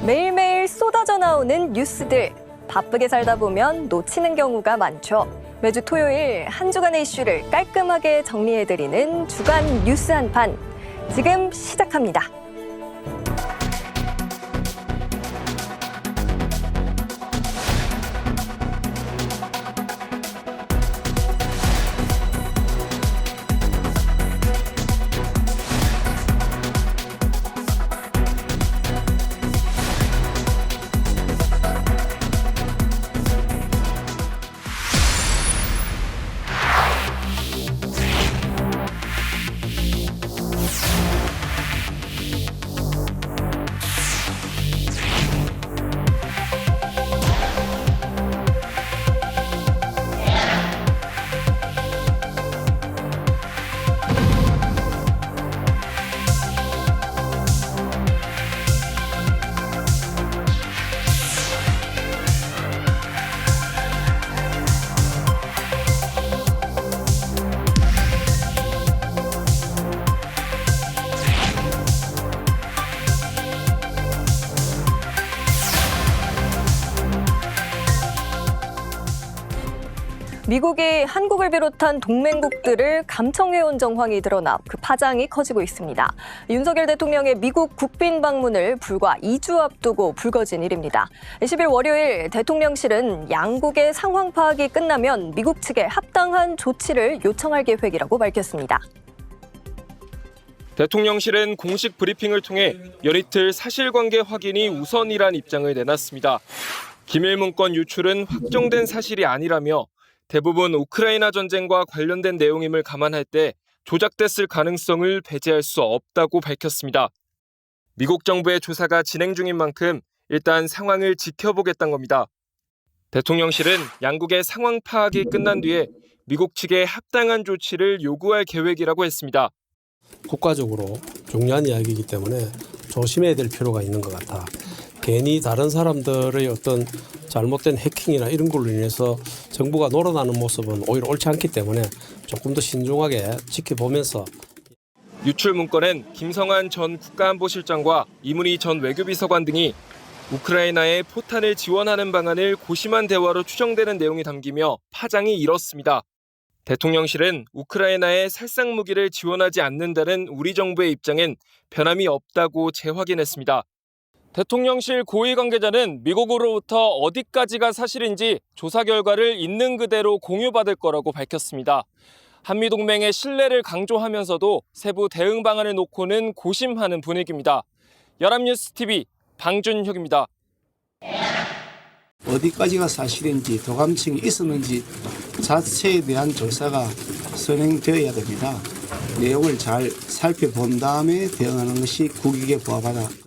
매일매일 쏟아져 나오는 뉴스들. 바쁘게 살다 보면 놓치는 경우가 많죠. 매주 토요일 한 주간의 이슈를 깔끔하게 정리해드리는 주간 뉴스 한판. 지금 시작합니다. 미국이 한국을 비롯한 동맹국들을 감청해온 정황이 드러나 그 파장이 커지고 있습니다. 윤석열 대통령의 미국 국빈 방문을 불과 2주 앞두고 불거진 일입니다. 10일 월요일 대통령실은 양국의 상황 파악이 끝나면 미국 측에 합당한 조치를 요청할 계획이라고 밝혔습니다. 대통령실은 공식 브리핑을 통해 연이틀 사실관계 확인이 우선이란 입장을 내놨습니다. 기밀 문건 유출은 확정된 사실이 아니라며 대부분 우크라이나 전쟁과 관련된 내용임을 감안할 때 조작됐을 가능성을 배제할 수 없다고 밝혔습니다. 미국 정부의 조사가 진행 중인 만큼 일단 상황을 지켜보겠다는 겁니다. 대통령실은 양국의 상황 파악이 끝난 뒤에 미국 측에 합당한 조치를 요구할 계획이라고 했습니다. 국가적으로 중요한 이야기이기 때문에 조심해야 될 필요가 있는 것 같아. 괜히 다른 사람들의 어떤 잘못된 해킹이나 이런 걸로 인해서 정부가 놀아나는 모습은 오히려 옳지 않기 때문에 조금 더 신중하게 지켜보면서. 유출 문건엔 김성한 전 국가안보실장과 이문희 전 외교비서관 등이 우크라이나에 포탄을 지원하는 방안을 고심한 대화로 추정되는 내용이 담기며 파장이 일었습니다. 대통령실은 우크라이나에 살상 무기를 지원하지 않는다는 우리 정부의 입장엔 변함이 없다고 재확인했습니다. 대통령실 고위 관계자는 미국으로부터 어디까지가 사실인지 조사 결과를 있는 그대로 공유받을 거라고 밝혔습니다. 한미동맹의 신뢰를 강조하면서도 세부 대응 방안을 놓고는 고심하는 분위기입니다. 연합뉴스TV 방준혁입니다. 어디까지가 사실인지 도감청이 있었는지 자체에 대한 조사가 선행되어야 됩니다. 내용을 잘 살펴본 다음에 대응하는 것이 국익에 부합하다.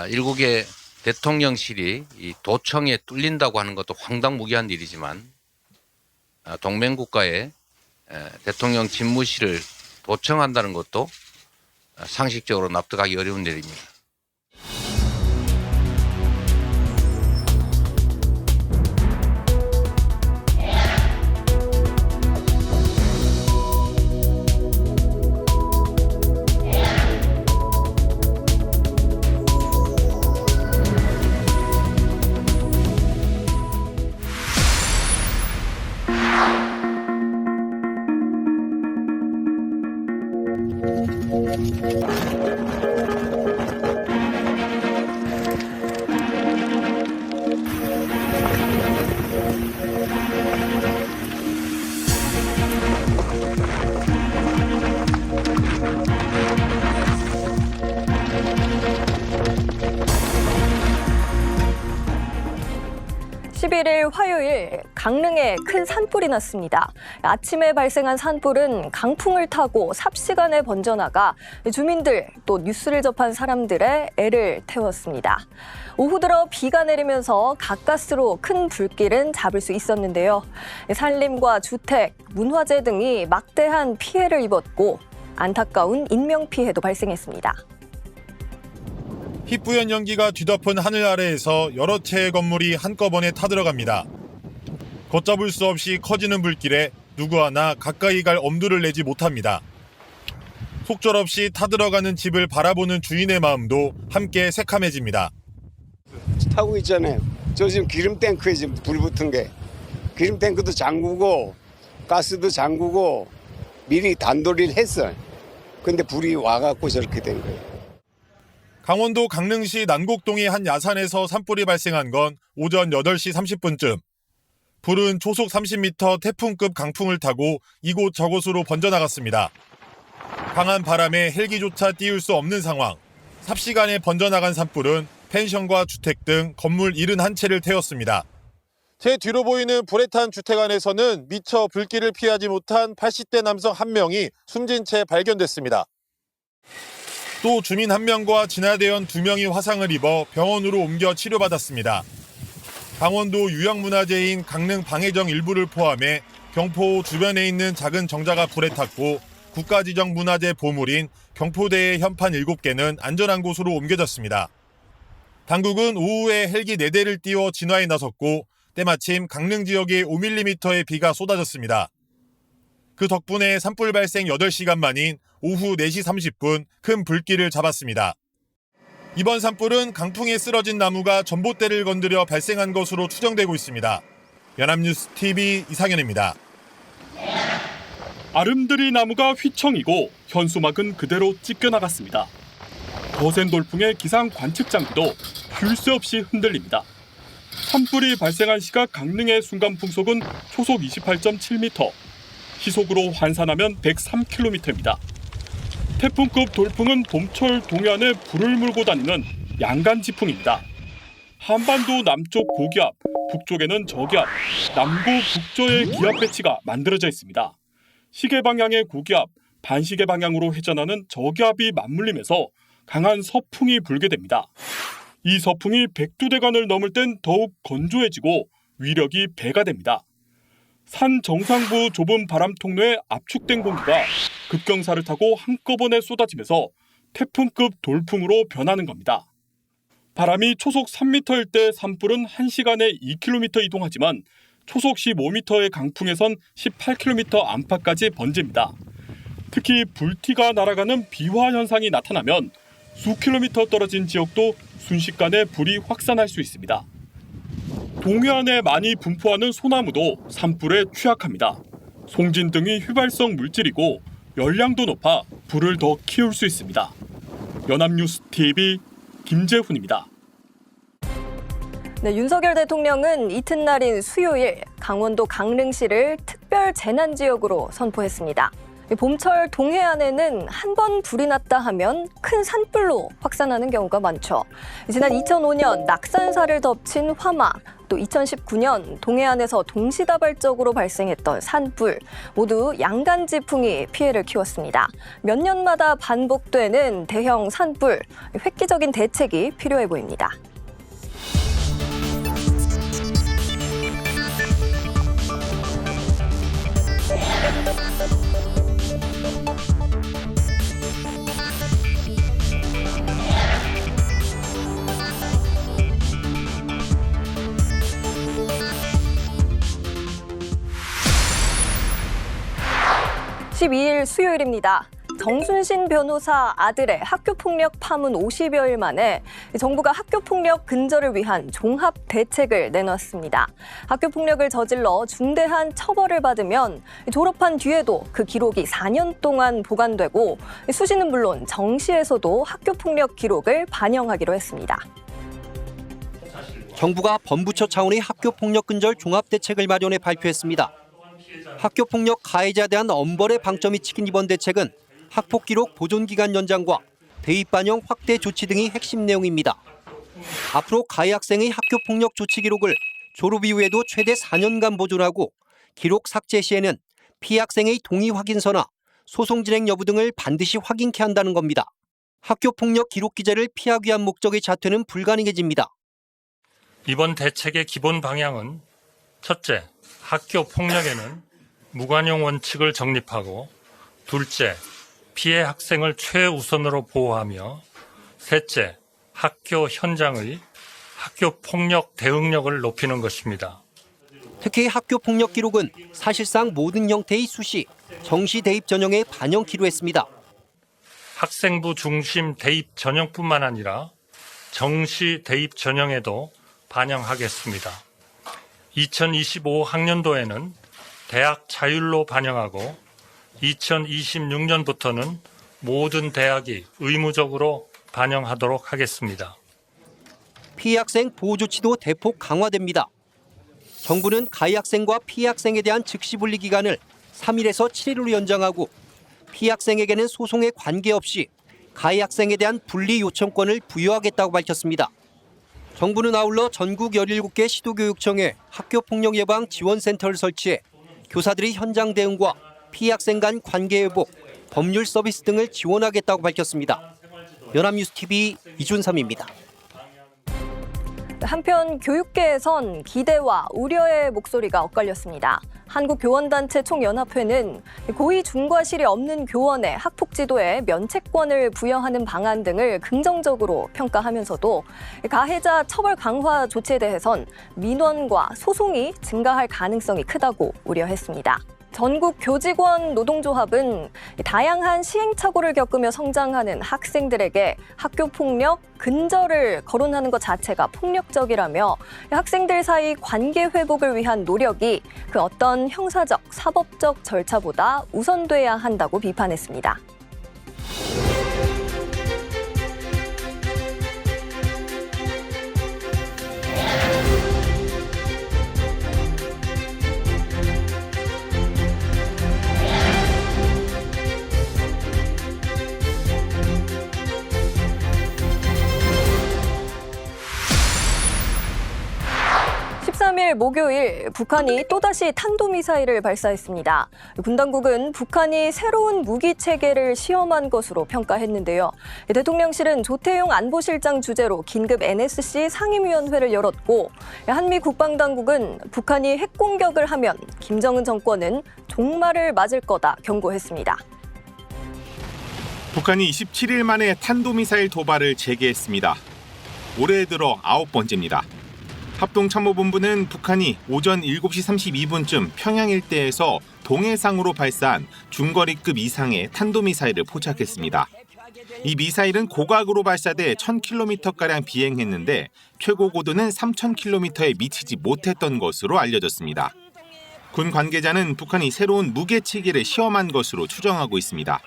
일국의 대통령실이 이 도청에 뚫린다고 하는 것도 황당무계한 일이지만 동맹국가의 대통령 집무실을 도청한다는 것도 상식적으로 납득하기 어려운 일입니다. 화요일 강릉에 큰 산불이 났습니다. 아침에 발생한 산불은 강풍을 타고 삽시간에 번져나가 주민들 또 뉴스를 접한 사람들의 애를 태웠습니다. 오후 들어 비가 내리면서 가까스로 큰 불길은 잡을 수 있었는데요. 산림과 주택, 문화재 등이 막대한 피해를 입었고 안타까운 인명피해도 발생했습니다. 희뿌연 연기가 뒤덮은 하늘 아래에서 여러 채의 건물이 한꺼번에 타들어갑니다. 걷잡을 수 없이 커지는 불길에 누구 하나 가까이 갈 엄두를 내지 못합니다. 속절없이 타들어가는 집을 바라보는 주인의 마음도 함께 새카매집니다. 타고 있잖아요. 저 지금 기름 탱크에 지금 불 붙은 게 기름 탱크도 잠그고 가스도 잠그고 미리 단도리를 했어요. 근데 불이 와갖고 저렇게 된 거예요. 강원도 강릉시 난곡동의 한 야산에서 산불이 발생한 건 오전 8시 30분쯤. 불은 초속 30m 태풍급 강풍을 타고 이곳 저곳으로 번져나갔습니다. 강한 바람에 헬기조차 띄울 수 없는 상황. 삽시간에 번져나간 산불은 펜션과 주택 등 건물 71채를 태웠습니다. 제 뒤로 보이는 불에 탄 주택 안에서는 미처 불길을 피하지 못한 80대 남성 1명이 숨진 채 발견됐습니다. 또 주민 1명과 진화대원 2명이 화상을 입어 병원으로 옮겨 치료받았습니다. 강원도 유형문화재인 강릉 방해정 일부를 포함해 경포 주변에 있는 작은 정자가 불에 탔고 국가지정 문화재 보물인 경포대의 현판 7개는 안전한 곳으로 옮겨졌습니다. 당국은 오후에 헬기 4대를 띄워 진화에 나섰고 때마침 강릉 지역에 5mm의 비가 쏟아졌습니다. 그 덕분에 산불 발생 8시간 만인 오후 4시 30분 큰 불길을 잡았습니다. 이번 산불은 강풍에 쓰러진 나무가 전봇대를 건드려 발생한 것으로 추정되고 있습니다. 연합뉴스 TV 이상현입니다. 아름드리 나무가 휘청이고 현수막은 그대로 찢겨나갔습니다. 거센 돌풍에 기상 관측 장비도 쉴 새 없이 흔들립니다. 산불이 발생한 시각 강릉의 순간 풍속은 초속 28.7m, 시속으로 환산하면 103km입니다. 태풍급 돌풍은 봄철 동해안에 불을 물고 다니는 양간지풍입니다. 한반도 남쪽 고기압, 북쪽에는 저기압, 남고 북저의 기압 배치가 만들어져 있습니다. 시계 방향의 고기압, 반시계 방향으로 회전하는 저기압이 맞물리면서 강한 서풍이 불게 됩니다. 이 서풍이 백두대간을 넘을 땐 더욱 건조해지고 위력이 배가 됩니다. 산 정상부 좁은 바람 통로에 압축된 공기가 급경사를 타고 한꺼번에 쏟아지면서 태풍급 돌풍으로 변하는 겁니다. 바람이 초속 3m일 때 산불은 1시간에 2km 이동하지만 초속 15m의 강풍에선 18km 안팎까지 번집니다. 특히 불티가 날아가는 비화 현상이 나타나면 수 킬로미터 떨어진 지역도 순식간에 불이 확산할 수 있습니다. 동해안에 많이 분포하는 소나무도 산불에 취약합니다. 송진 등이 휘발성 물질이고 열량도 높아 불을 더 키울 수 있습니다. 연합뉴스 TV 김재훈입니다. 네, 윤석열 대통령은 이튿날인 수요일 강원도 강릉시를 특별 재난지역으로 선포했습니다. 봄철 동해안에는 한 번 불이 났다 하면 큰 산불로 확산하는 경우가 많죠. 지난 2005년 낙산사를 덮친 화마, 또 2019년 동해안에서 동시다발적으로 발생했던 산불, 모두 양간지풍이 피해를 키웠습니다. 몇 년마다 반복되는 대형 산불, 획기적인 대책이 필요해 보입니다. (12일) 수요일입니다. 정순신 변호사 아들의 학교폭력 파문 50여일 만에 정부가 학교폭력 근절을 위한 종합 대책을 내놨습니다. 학교폭력을 저질러 중대한 처벌을 받으면 졸업한 뒤에도 그 기록이 4년 동안 보관되고 수시는 물론 정시에서도 학교폭력 기록을 반영하기로 했습니다. 정부가 범부처 차원의 학교폭력 근절 종합대책을 마련해 발표했습니다. 학교폭력 가해자에 대한 엄벌의 방점이 찍힌 이번 대책은 학폭기록 보존기간 연장과 대입 반영 확대 조치 등이 핵심 내용입니다. 앞으로 가해 학생의 학교폭력 조치 기록을 졸업 이후에도 최대 4년간 보존하고 기록 삭제 시에는 피해 학생의 동의 확인서나 소송 진행 여부 등을 반드시 확인케 한다는 겁니다. 학교폭력 기록 기재를 피하기 위한 목적의 자퇴는 불가능해집니다. 이번 대책의 기본 방향은 첫째, 학교 폭력에는 무관용 원칙을 정립하고 둘째, 피해 학생을 최우선으로 보호하며 셋째, 학교 현장의 학교 폭력 대응력을 높이는 것입니다. 특히 학교 폭력 기록은 사실상 모든 형태의 수시, 정시 대입 전형에 반영키로 했습니다. 학생부 중심 대입 전형뿐만 아니라 정시 대입 전형에도 반영하겠습니다. 2025 학년도에는 대학 자율로 반영하고 2026년부터는 모든 대학이 의무적으로 반영하도록 하겠습니다. 피해 학생 보호 조치도 대폭 강화됩니다. 정부는 가해 학생과 피해 학생에 대한 즉시 분리 기간을 3일에서 7일로 연장하고 피해 학생에게는 소송에 관계없이 가해 학생에 대한 분리 요청권을 부여하겠다고 밝혔습니다. 정부는 아울러 전국 17개 시도교육청에 학교폭력 예방 지원센터를 설치해 교사들이 현장 대응과 피해 학생 간 관계 회복, 법률 서비스 등을 지원하겠다고 밝혔습니다. 연합뉴스TV 이준삼입니다. 한편 교육계에선 기대와 우려의 목소리가 엇갈렸습니다. 한국교원단체 총연합회는 고의 중과실이 없는 교원의 학폭 지도에 면책권을 부여하는 방안 등을 긍정적으로 평가하면서도 가해자 처벌 강화 조치에 대해선 민원과 소송이 증가할 가능성이 크다고 우려했습니다. 전국 교직원 노동조합은 다양한 시행착오를 겪으며 성장하는 학생들에게 학교폭력 근절을 거론하는 것 자체가 폭력적이라며 학생들 사이 관계 회복을 위한 노력이 그 어떤 형사적, 사법적 절차보다 우선돼야 한다고 비판했습니다. 13일 목요일 북한이 또다시 탄도미사일을 발사했습니다. 군 당국은 북한이 새로운 무기 체계를 시험한 것으로 평가했는데요. 대통령실은 조태용 안보실장 주재로 긴급 NSC 상임위원회를 열었고 한미 국방당국은 북한이 핵공격을 하면 김정은 정권은 종말을 맞을 거다 경고했습니다. 북한이 27일 만에 탄도미사일 도발을 재개했습니다. 올해 들어 9번째입니다. 합동참모본부는 북한이 오전 7시 32분쯤 평양 일대에서 동해상으로 발사한 중거리급 이상의 탄도미사일을 포착했습니다. 이 미사일은 고각으로 발사돼 1000km가량 비행했는데 최고 고도는 3000km에 미치지 못했던 것으로 알려졌습니다. 군 관계자는 북한이 새로운 무게체계를 시험한 것으로 추정하고 있습니다.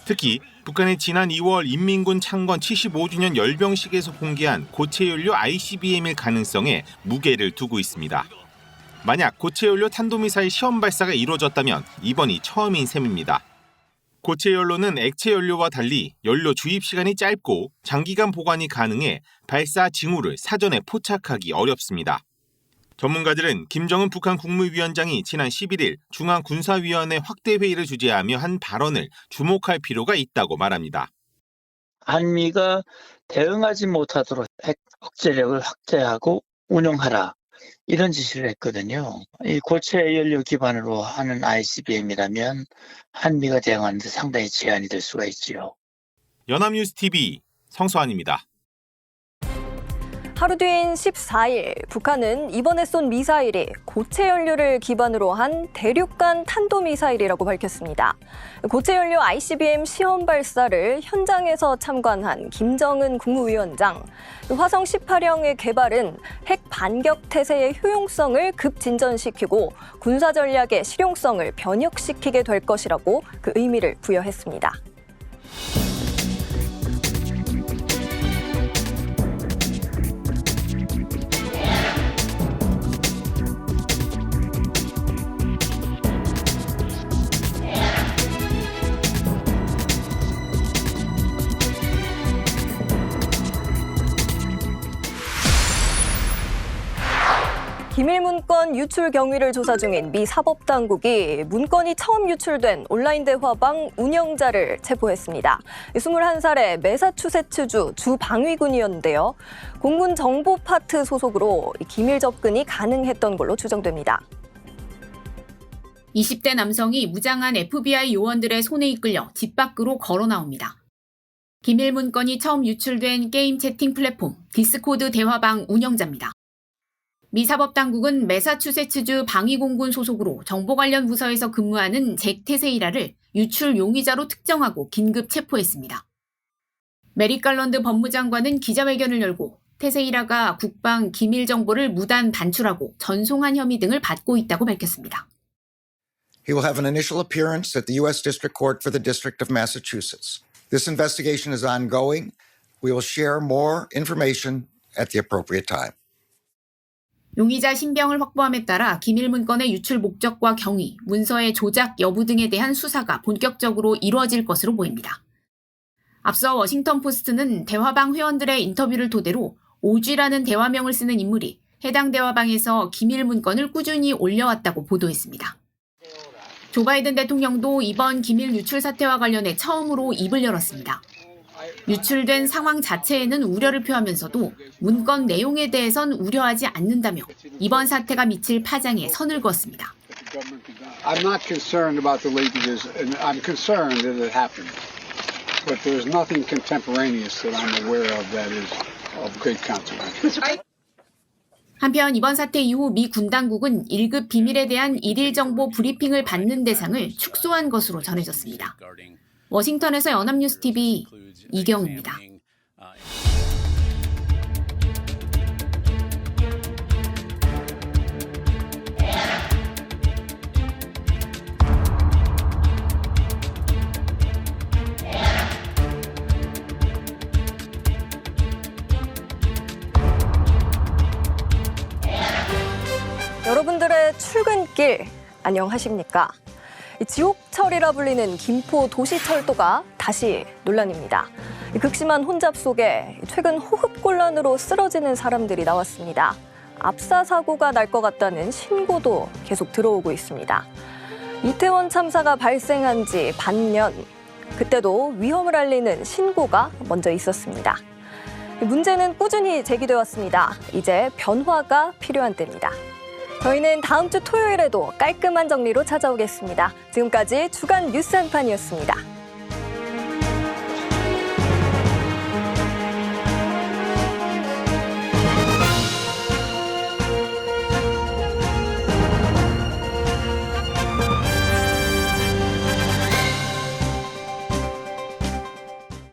특히 북한의 지난 2월 인민군 창건 75주년 열병식에서 공개한 고체연료 ICBM일 가능성에 무게를 두고 있습니다. 만약 고체연료 탄도미사일 시험 발사가 이루어졌다면 이번이 처음인 셈입니다. 고체연료는 액체연료와 달리 연료 주입 시간이 짧고 장기간 보관이 가능해 발사 징후를 사전에 포착하기 어렵습니다. 전문가들은 김정은 북한 국무위원장이 지난 11일 중앙군사위원회 확대회의를 주재하며 한 발언을 주목할 필요가 있다고 말합니다. 한미가 대응하지 못하도록 핵 억제력을 확대하고 운용하라 이런 지시를 했거든요. 이 고체 연료 기반으로 하는 ICBM이라면 한미가 대응하는 데 상당히 제한이 될 수가 있지요. 연합뉴스TV 성수환입니다. 하루 뒤인 14일, 북한은 이번에 쏜 미사일이 고체 연료를 기반으로 한 대륙간 탄도미사일이라고 밝혔습니다. 고체 연료 ICBM 시험 발사를 현장에서 참관한 김정은 국무위원장, 화성 18형의 개발은 핵 반격 태세의 효용성을 급진전시키고 군사 전략의 실용성을 변혁시키게 될 것이라고 그 의미를 부여했습니다. 기밀 문건 유출 경위를 조사 중인 미 사법당국이 문건이 처음 유출된 온라인 대화방 운영자를 체포했습니다. 21살의 매사추세츠주 주방위군이었는데요. 공군 정보 파트 소속으로 기밀 접근이 가능했던 걸로 추정됩니다. 20대 남성이 무장한 FBI 요원들의 손에 이끌려 집 밖으로 걸어 나옵니다. 기밀 문건이 처음 유출된 게임 채팅 플랫폼 디스코드 대화방 운영자입니다. 미 사법당국은 매사추세츠주 방위공군 소속으로 정보 관련 부서에서 근무하는 잭 테세이라를 유출 용의자로 특정하고 긴급 체포했습니다. 메릭 갈런드 법무장관은 기자회견을 열고 테세이라가 국방 기밀 정보를 무단 반출하고 전송한 혐의 등을 받고 있다고 밝혔습니다. He will have an initial appearance at the U.S. District Court for the District of Massachusetts. This investigation is ongoing. We will share more information at the appropriate time. 용의자 신병을 확보함에 따라 기밀 문건의 유출 목적과 경위, 문서의 조작 여부 등에 대한 수사가 본격적으로 이루어질 것으로 보입니다. 앞서 워싱턴 포스트는 대화방 회원들의 인터뷰를 토대로 오쥐라는 대화명을 쓰는 인물이 해당 대화방에서 기밀 문건을 꾸준히 올려왔다고 보도했습니다. 조 바이든 대통령도 이번 기밀 유출 사태와 관련해 처음으로 입을 열었습니다. 유출된 상황 자체에는 우려를 표하면서도 문건 내용에 대해선 우려하지 않는다며 이번 사태가 미칠 파장에 선을 그었습니다. I'm not concerned about the leakages, and I'm concerned that it happened. But there's nothing contemporaneous that I'm aware of that is of great consequence. 한편 이번 사태 이후 미 군 당국은 1급 비밀에 대한 일일 정보 브리핑을 받는 대상을 축소한 것으로 전해졌습니다. 워싱턴에서 연합뉴스TV 이경입니다. 여러분들의 출근길 안녕하십니까? 지옥철이라 불리는 김포 도시철도가 다시 논란입니다. 극심한 혼잡 속에 최근 호흡곤란으로 쓰러지는 사람들이 나왔습니다. 압사 사고가 날 것 같다는 신고도 계속 들어오고 있습니다. 이태원 참사가 발생한 지 반년, 그때도 위험을 알리는 신고가 먼저 있었습니다. 문제는 꾸준히 제기돼 왔습니다. 이제 변화가 필요한 때입니다. 저희는 다음 주 토요일에도 깔끔한 정리로 찾아오겠습니다. 지금까지 주간 뉴스 한판이었습니다.